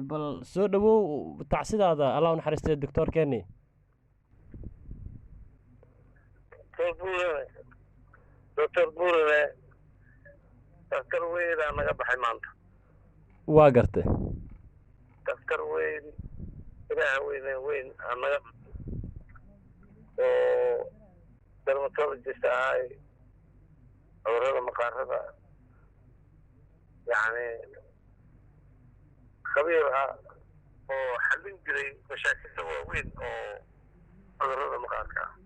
bal soo dhawow tacsidaada allah u naxariistay doctor Kenny. دكتور بورة دكتور وين أنا قبل حمانته waa gartay دكتور وين إلى وين أنا قبل درماتولوجيست هاي أو هذا مقارنة يعني خبيرها وحلين جري مشاكل وين أو هذا مقارنة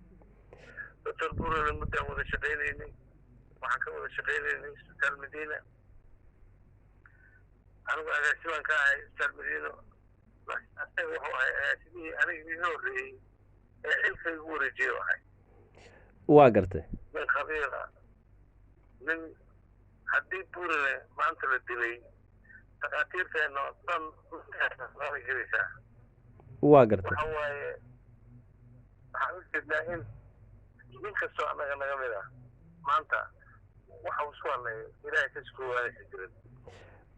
دكتور بورة لمدة ولا شغالين وحكى ولا شغالين في المدينة أنا أسمع كاي في المدينة بس أسمع هو أسمع أنا ينوري إلك يقول جيو هاي waa gartay من خبيرة من حديد بورة ما أنت للدليل تقاتير في إنه طن ما يجريسها waa gartay وهو حاولت إن من كسر أنا جميلة ما أنت وحوصوا لي إلى تسكوا على سجل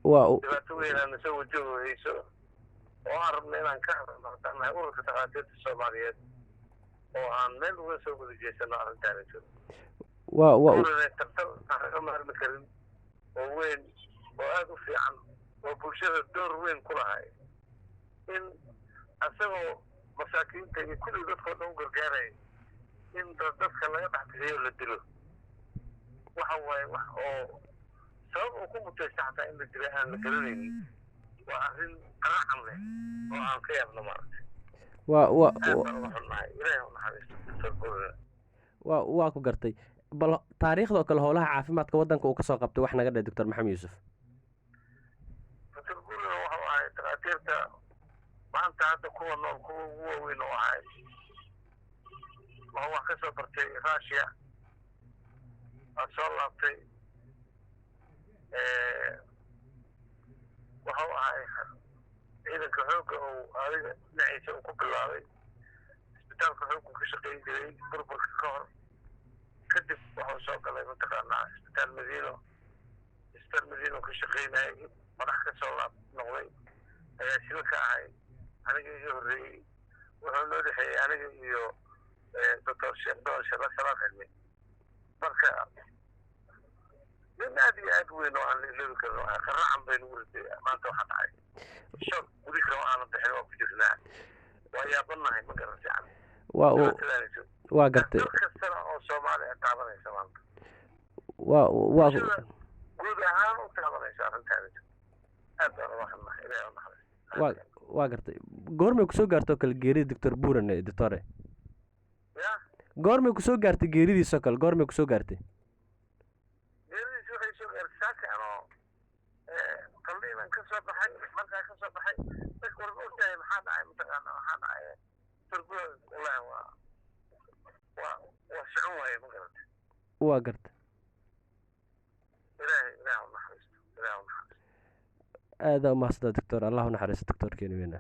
waa دبتوي أنا نسوي جو هيسو وأعرف من أن كان أنا أقول في تقاتير الصوماليات وعن من وسوي الجيش أنا أعرف تاني شو waa أقول إن تقتل أنا المكرم وين وهذا في عن وبشر الدور وين كل هاي إن أسمو مساكين تاني كل يدخل نوقر جاري إن تدخل لا يضح تغيير للدلو وحوى سواء أكون متشعب إن الدلاء المكرمين وأهل قناعة له وأهل خيار نمارك waa ku gartay bal taariikhda oo kale howlaha caafimaadka waddanka uu ka soo qabtay wax naga dheh doctor maxamed yuusuf. تقاتيرتا maanta hadda kuwa nool kuwa ugu waaweyn oo ahay waa wax ka soo bartay Russia oo soo laabtay waxa uu ahay ciidanka xoogga oo adiga dhinaciisa uu ku bilaabay isbitaalka xoogga ka shaqeyn jiray burburka ka hor kadib waxuu soo galay mataqaanaa isbitaal madiino ka shaqeynayay madax ka soo noqday ayaa sida ka ahay aniga iga horreeyey wuxuu noo dhexeeyey aniga iyo doctor sharaaf cilmi marka nin aad iyo aad weyn oo aan leebi karno qaracan baynu wurday maanta waxa dhacay shor weli kama aanan bixin waa ku jirnaa waa yaabanahay ma garan fiican waa gartay dad kastana oo soomaali ah taabanaysa maanta waa guud ahaan u taabanaysa arrintaani aad baan uga xunnahay ilaahay u naxariisto waa gartay goormay kusoo gaartay oo kale geerida doctor buuran doctore ya goormay kusoo gaartay geeridiisoo kale goormay kusoo gaartay geeridiis waxay soo gaartay saaka anoo qalliinan ka soo baxay markaa ka soo baxay dadka warba ogtahay maxaa dhacay mataqaana waxaa dhacay turbuda wallaahi waa socon waaye ma garata waa gartay ilaahay u naxariisto aadaa umahadsantaa doctor allah u naxariisto doctor Kenny weyna